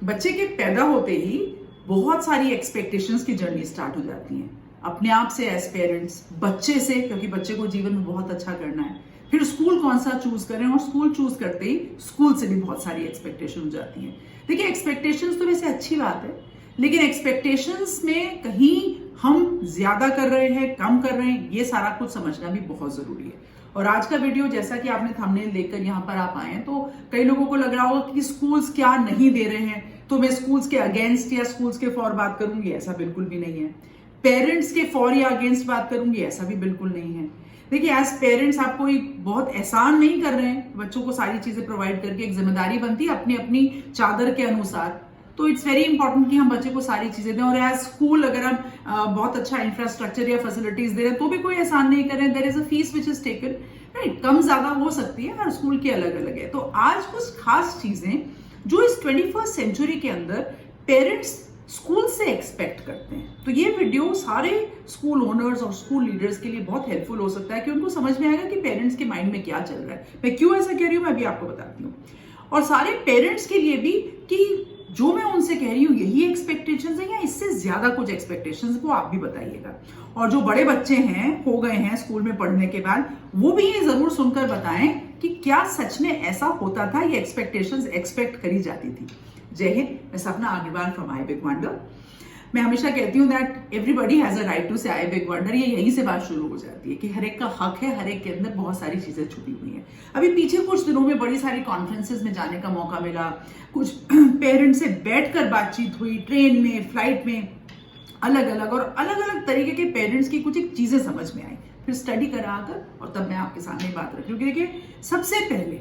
बच्चे के पैदा होते ही बहुत सारी एक्सपेक्टेशंस की जर्नी स्टार्ट हो जाती है, अपने आप से एज पेरेंट्स, बच्चे से, क्योंकि बच्चे को जीवन में बहुत अच्छा करना है, फिर स्कूल कौन सा चूज करें, और स्कूल चूज करते ही स्कूल से भी बहुत सारी एक्सपेक्टेशन हो जाती हैं। देखिए, एक्सपेक्टेशंस तो वैसे अच्छी बात है, लेकिन एक्सपेक्टेशंस में कहीं हम ज्यादा कर रहे हैं, कम कर रहे हैं, ये सारा कुछ समझना भी बहुत जरूरी है। और आज का वीडियो, जैसा कि आपने थंबनेल देखकर यहाँ पर आप आए हैं, तो कई लोगों को लग रहा होगा कि स्कूल्स क्या नहीं दे रहे हैं, तो मैं स्कूल्स के अगेंस्ट या स्कूल्स के फॉर बात करूंगी, ऐसा बिल्कुल भी नहीं है। पेरेंट्स के फॉर या अगेंस्ट बात करूंगी, ऐसा भी बिल्कुल नहीं है। देखिए, एज पेरेंट्स आप कोई बहुत एहसान नहीं कर रहे हैं, बच्चों को सारी चीजें प्रोवाइड करके एक जिम्मेदारी बनती है अपनी अपनी चादर के अनुसार, तो इट्स वेरी इंपॉर्टेंट कि हम बच्चे को सारी चीजें दें। और एज स्कूल अगर हम बहुत अच्छा इंफ्रास्ट्रक्चर या फैसिलिटीज दे रहे हैं तो भी कोई एहसान नहीं कर रहे हैं। There is a fees which is taken, right, कम ज्यादा हो सकती है, हर स्कूल की अलग अलग है। तो आज कुछ खास चीजें जो इस 21st सेंचुरी के अंदर पेरेंट्स स्कूल से एक्सपेक्ट करते हैं, तो ये वीडियो सारे स्कूल ओनर्स और स्कूल लीडर्स के लिए बहुत हेल्पफुल हो सकता है कि उनको समझ में आएगा कि पेरेंट्स के माइंड में क्या चल रहा है। मैं क्यों ऐसा कह रही हूं, मैं भी आपको बताती हूँ। और सारे पेरेंट्स के लिए भी कि जो मैं उनसे कह रही हूँ यही एक्सपेक्टेशंस है या इससे ज्यादा कुछ एक्सपेक्टेशंस, वो आप भी बताइएगा। और जो बड़े बच्चे हैं, हो गए हैं स्कूल में पढ़ने के बाद, वो भी ये जरूर सुनकर बताएं कि क्या सच में ऐसा होता था, ये एक्सपेक्टेशंस एक्सपेक्ट करी जाती थी। जय हिंद, मैं Sapna Agarwal from I big wonder. मैं हमेशा कहती हूँ that everybody has a right to say I big wonder. ये यहीं से बात शुरू हो जाती है कि हर एक का हक है, हर एक के अंदर बहुत सारी चीजें छुपी हुई हैं। अभी पीछे कुछ दिनों में बड़ी सारी कॉन्फ्रेंसेस में जाने का मौका मिला, कुछ पेरेंट्स से बैठकर बातचीत हुई, ट्रेन में, फ्लाइट में, अलग अलग तरीके के पेरेंट्स की कुछ एक चीजें समझ में आई, फिर स्टडी करा आकर, और तब मैं आपके सामने बात रखी। क्योंकि देखिए, सबसे पहले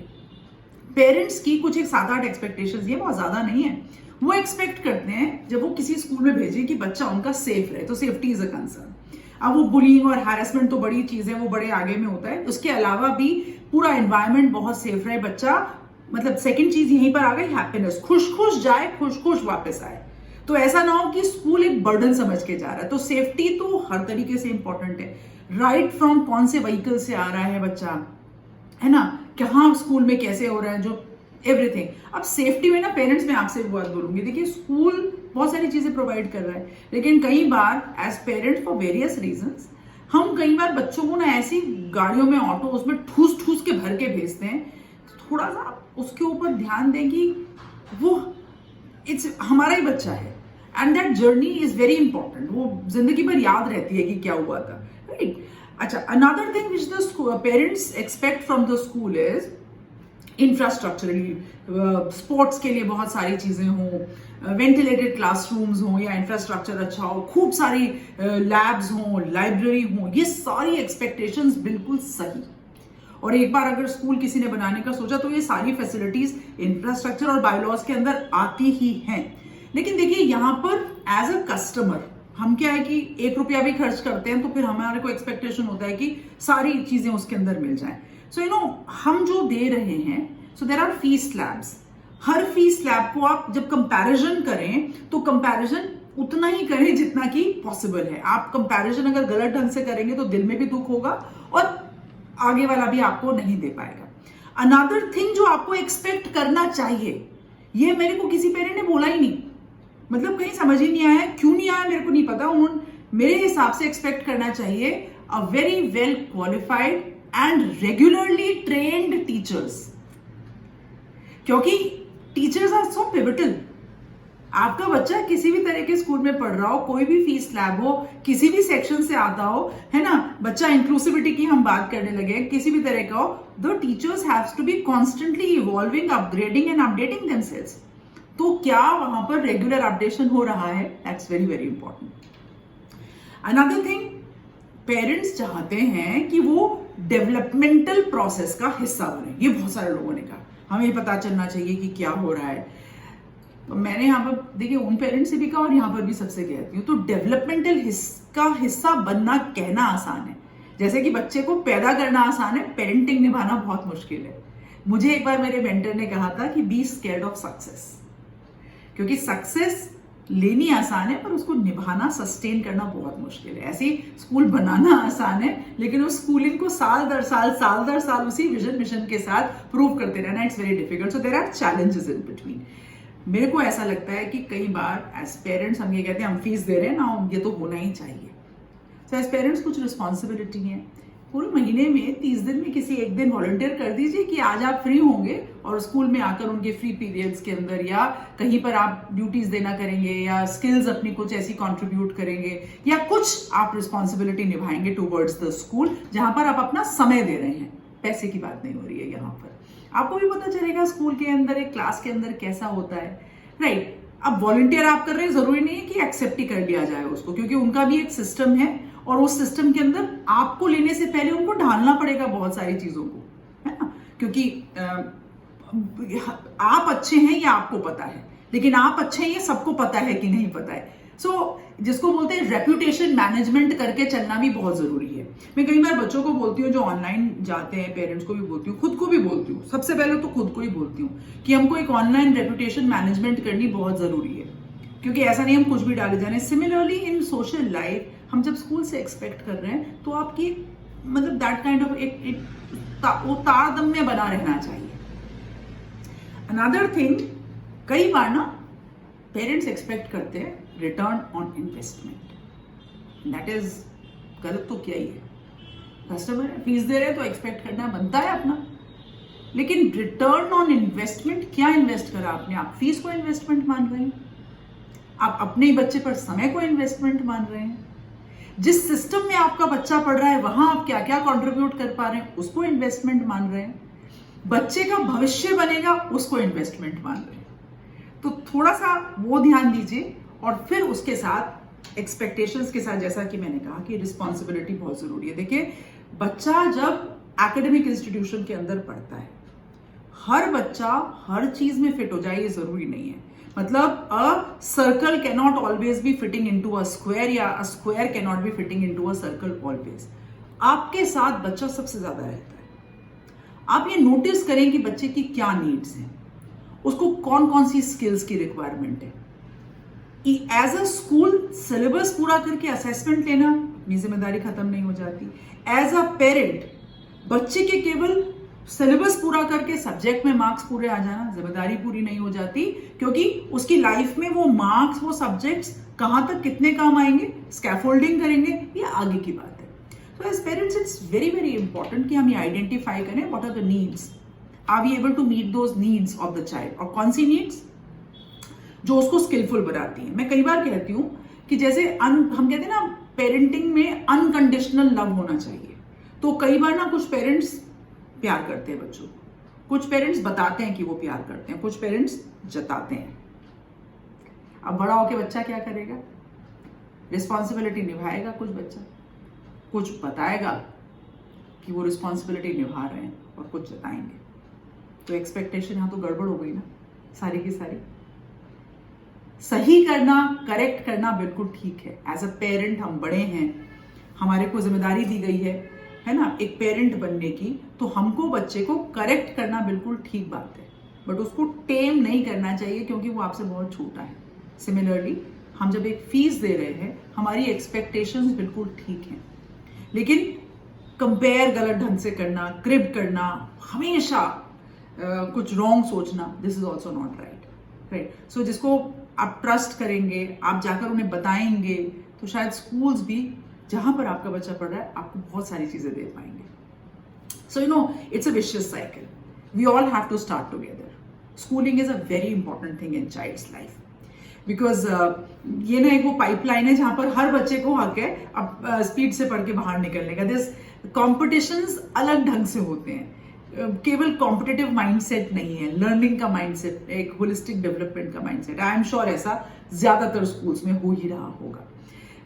पेरेंट्स की कुछ एक 7-8 एक्सपेक्टेशंस, ये बहुत ज्यादा नहीं है, वो एक्सपेक्ट करते हैं जब वो किसी स्कूल में भेजें कि बच्चा उनका सेफ रहे, तो सेफ्टी इज अ कंसर्न। अब वो बुलिंग और हैरेसमेंट तो बड़ी चीज है, वो बड़े आगे में होता है, उसके अलावा भी पूरा एनवायरमेंट बहुत सेफ रहे, बच्चा, मतलब सेकंड चीज यहीं पर आ गई हैप्पीनेस, खुश जाए, खुश वापस आए। तो ऐसा ना हो कि स्कूल एक बर्डन समझ के जा रहा है। तो सेफ्टी तो हर तरीके से इंपॉर्टेंट है, राइट फ्रॉम कौन से व्हीकल से आ रहा है बच्चा, है ना, कहाँ स्कूल में कैसे हो रहा है, जो एवरीथिंग। अब सेफ्टी में ना पेरेंट्स, मैं आपसे एक बात बोलूंगी, देखिए स्कूल बहुत सारी चीजें प्रोवाइड कर रहा है, लेकिन कई बार as parents for various reasons हम कई बार बच्चों को ना ऐसी गाड़ियों में, ऑटो, उसमें ठूस के भर के भेजते हैं। थोड़ा सा उसके ऊपर ध्यान दें कि वो इट्स हमारा ही बच्चा है, and that journey is very important, वो जिंदगी भर याद रहती है कि क्या हुआ था, राइट। अच्छा, another thing which the parents expect from the school is infrastructurally, sports के लिए बहुत सारी चीजें हों, वेंटिलेटेड क्लासरूम्स हों, या इंफ्रास्ट्रक्चर अच्छा हो, खूब सारी लैब्स हों, लाइब्रेरी हों, ये सारी एक्सपेक्टेशंस बिल्कुल सही। और एक बार अगर स्कूल किसी ने बनाने का सोचा तो ये सारी फैसिलिटीज इंफ्रास्ट्रक्चर और बायलॉज के अंदर आती ही हैं। लेकिन देखिए, यहाँ पर एज अ कस्टमर हम क्या है कि 1 रुपया भी खर्च करते हैं तो फिर हमारे को एक्सपेक्टेशन होता है कि सारी चीजें उसके अंदर मिल जाए। सो यू नो, हम जो दे रहे हैं, so there are fees slabs. हर फीस स्लैब को आप जब कंपैरिजन करें तो कंपैरिजन उतना ही करें जितना कि पॉसिबल है। आप कंपैरिजन अगर गलत ढंग से करेंगे तो दिल में भी दुख होगा और आगे वाला भी आपको नहीं दे पाएगा। अनदर थिंग जो आपको एक्सपेक्ट करना चाहिए, ये मेरे को किसी पेरेंट ने बोला ही नहीं, मतलब कहीं समझ ही नहीं आया, क्यों नहीं आया मेरे को नहीं पता। उन्होंने मेरे हिसाब से एक्सपेक्ट करना चाहिए a very well qualified and regularly trained teachers, क्योंकि टीचर्स आर सो पिवटल। आपका बच्चा किसी भी तरह के स्कूल में पढ़ रहा हो, कोई भी फीस स्लैब हो, किसी भी सेक्शन से आता हो, है ना, बच्चा इंक्लूसिविटी की हम बात करने लगे, किसी भी तरह का हो, the teachers have to be constantly evolving, upgrading and updating themselves. तो क्या वहां पर रेगुलर अपडेशन हो रहा है? That's very very important. Another thing, parents चाहते हैं कि वो डेवलपमेंटल प्रोसेस का हिस्सा बने। ये बहुत सारे लोगों ने कहा, हमें पता चलना चाहिए कि क्या हो रहा है। तो मैंने यहाँ पर देखिए उन पेरेंट्स से भी कहा और यहाँ पर भी सबसे कहती हूँ, तो डेवलपमेंटल का हिस्सा बनना कहना आसान है, जैसे कि बच्चे को पैदा करना आसान है, पेरेंटिंग निभाना बहुत मुश्किल है। मुझे एक बार मेरे मेंटर ने कहा था कि बी स्कैर्ड ऑफ सक्सेस, क्योंकि सक्सेस लेनी आसान है पर उसको निभाना, सस्टेन करना बहुत मुश्किल है। ऐसे स्कूल बनाना आसान है, लेकिन उस स्कूलिंग को साल दर साल उसी विजन मिशन के साथ प्रूव करते रहना, it's very difficult. So there are challenges in between. मेरे को ऐसा लगता है कि कई बार एज पेरेंट्स हम ये कहते हैं हम फीस दे रहे हैं ना, ये तो होना ही चाहिए। तो एज पेरेंट्स कुछ रिस्पॉन्सिबिलिटी है, पूरे महीने में 30 दिन में किसी एक दिन वॉलंटियर कर दीजिए कि आज आप फ्री होंगे और स्कूल में आकर उनके फ्री पीरियड्स के अंदर या कहीं पर आप ड्यूटीज देना करेंगे या स्किल्स अपनी कुछ ऐसी कंट्रीब्यूट करेंगे या कुछ आप रिस्पॉन्सिबिलिटी निभाएंगे टूवर्ड्स द स्कूल, जहां पर आप अपना समय दे रहे हैं। पैसे की बात नहीं हो रही है यहाँ पर। आपको भी पता चलेगा स्कूल के अंदर, एक क्लास के अंदर कैसा होता है, राइट। अब वॉलंटियर आप कर रहे हैं, जरूरी नहीं है कि एक्सेप्ट ही कर लिया जाए उसको, क्योंकि उनका भी एक सिस्टम है और उस सिस्टम के अंदर आपको लेने से पहले उनको ढालना पड़ेगा बहुत सारी चीजों को, है ना। क्योंकि आप अच्छे हैं ये आपको पता है, लेकिन आप अच्छे हैं ये सबको पता है कि नहीं पता है। जिसको बोलते हैं रेप्यूटेशन मैनेजमेंट करके चलना भी बहुत जरूरी है। मैं कई बार बच्चों को बोलती हूँ जो ऑनलाइन जाते हैं, पेरेंट्स को भी बोलती हूँ, खुद को भी बोलती हूँ, सबसे पहले तो खुद को ही बोलती हूँ कि हमको एक ऑनलाइन रेप्यूटेशन मैनेजमेंट करनी बहुत जरूरी है, क्योंकि ऐसा नहीं हम कुछ भी डाले जाने। सिमिलरली इन सोशल लाइफ हम जब स्कूल से एक्सपेक्ट कर रहे हैं तो आपकी मतलब दैट काइंड ऑफ एक तारतम्य बना रहना चाहिए। अनदर थिंग, कई बार ना पेरेंट्स एक्सपेक्ट करते हैं return on investment. That is गलत तो क्या ही है, कस्टमर है, फीस दे रहे हैं तो एक्सपेक्ट करना बनता है अपना, लेकिन रिटर्न ऑन इन्वेस्टमेंट क्या इन्वेस्ट करा आपने? आप फीस को इन्वेस्टमेंट मान रहे हैं, आप अपने ही बच्चे पर समय को इन्वेस्टमेंट मान रहे हैं, जिस सिस्टम में आपका बच्चा पढ़ रहा है वहां आप क्या क्या कंट्रीब्यूट कर पा रहे हैं उसको इन्वेस्टमेंट मान रहे हैं, बच्चे का भविष्य बनेगा उसको इन्वेस्टमेंट मान रहे हैं। तो थोड़ा सा वो ध्यान दीजिए और फिर उसके साथ एक्सपेक्टेशंस के साथ, जैसा कि मैंने कहा कि रिस्पॉन्सिबिलिटी बहुत जरूरी है। देखिए, बच्चा जब एकेडमिक इंस्टीट्यूशन के अंदर पढ़ता है, हर बच्चा हर चीज में फिट हो जाए ये जरूरी नहीं है। मतलब a circle can not always be fitting into a square या a square can not be fitting into a circle always. आपके साथ बच्चा सबसे ज्यादा रहता है। आप ये नोटिस करें कि बच्चे की क्या नीड्स हैं, उसको कौन कौन सी स्किल्स की रिक्वायरमेंट है। एज अ स्कूल सिलेबस पूरा करके असेसमेंट लेना अपनी जिम्मेदारी खत्म नहीं हो जाती। एज अ पेरेंट बच्चे के केवल सिलेबस पूरा करके सब्जेक्ट में मार्क्स पूरे आ जाना जिम्मेदारी पूरी नहीं हो जाती, क्योंकि उसकी लाइफ में वो मार्क्स, वो सब्जेक्ट्स कहां तक कितने काम आएंगे, स्कैफोल्डिंग करेंगे, ये आगे की बात है। तो as parents it's very very important कि हम ये आइडेंटिफाई करें what are the needs, are we able to meet those needs of the child, और कौन सी नीड्स जो उसको स्किलफुल बनाती है। मैं कई बार कहती हूँ कि जैसे हम कहते हैं ना पेरेंटिंग में अनकंडीशनल लव होना चाहिए। तो कई बार ना कुछ पेरेंट्स प्यार करते हैं बच्चों को, कुछ पेरेंट्स बताते हैं कि वो प्यार करते हैं, कुछ पेरेंट्स जताते हैं। अब बड़ा होके बच्चा क्या करेगा? रिस्पॉन्सिबिलिटी निभाएगा कुछ बच्चा, कुछ बताएगा कि वो रिस्पॉन्सिबिलिटी निभा रहे हैं और कुछ जताएंगे। तो एक्सपेक्टेशन यहां तो गड़बड़ हो गई ना सारी की सारी। सही करना, करेक्ट करना बिल्कुल ठीक है। एज अ पेरेंट हम बड़े हैं, हमारे को जिम्मेदारी दी गई है ना, एक पेरेंट बनने की, तो हमको बच्चे को करेक्ट करना बिल्कुल ठीक बात है, बट उसको टेम नहीं करना चाहिए क्योंकि वो आपसे बहुत छोटा है। सिमिलरली हम जब एक फीस दे रहे हैं, हमारी एक्सपेक्टेशंस बिल्कुल ठीक हैं, लेकिन कंपेयर गलत ढंग से करना, क्रिब करना, हमेशा कुछ रॉन्ग सोचना, this is also not right. So जिसको आप ट्रस्ट करेंगे, आप जाकर उन्हें बताएंगे, तो शायद स्कूल्स भी जहां पर आपका बच्चा पढ़ रहा है आपको बहुत सारी चीजें दे पाएंगे। So you know it's a vicious cycle, we all have to start together. Schooling is a very important thing in child's life, because ये ना एक वो पाइपलाइन है जहां पर हर बच्चे को हक है अब स्पीड से पढ़ के बाहर निकलने का। दिस कॉम्पिटिशंस अलग ढंग से होते हैं, केवल कॉम्पिटिटिव माइंडसेट नहीं है, लर्निंग का माइंडसेट, एक होलिस्टिक डेवलपमेंट का माइंडसेट। आई एम श्योर ऐसा ज्यादातर स्कूल्स में हो ही रहा होगा,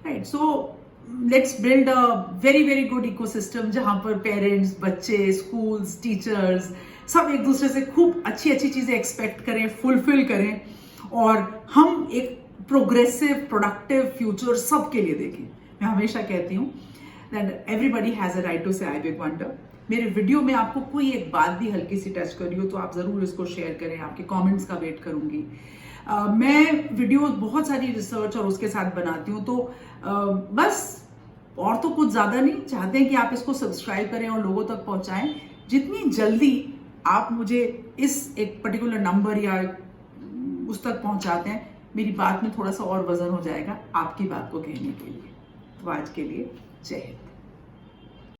right. So let's build a very very good ecosystem जहां पर पेरेंट्स, बच्चे, स्कूल्स, टीचर्स सब एक दूसरे से खूब अच्छी अच्छी चीजें एक्सपेक्ट करें, फुलफिल करें, और हम एक प्रोग्रेसिव प्रोडक्टिव फ्यूचर सबके लिए देखें। मैं हमेशा कहती हूँ that everybody has a right to say I big wonder. मेरे वीडियो में आपको कोई एक बात भी हल्की सी टच करी हो तो आप जरूर इसको शेयर करें, आपके कमेंट्स का वेट करूंगी। मैं वीडियो बहुत सारी रिसर्च और उसके साथ बनाती हूँ, तो बस और तो कुछ ज्यादा नहीं चाहते हैं कि आप इसको सब्सक्राइब करें और लोगों तक पहुंचाएं। जितनी जल्दी आप मुझे इस एक पर्टिकुलर नंबर या उस तक पहुंचाते हैं, मेरी बात में थोड़ा सा और वजन हो जाएगा आपकी बात को कहने के लिए। तो आज के लिए जय हिंद।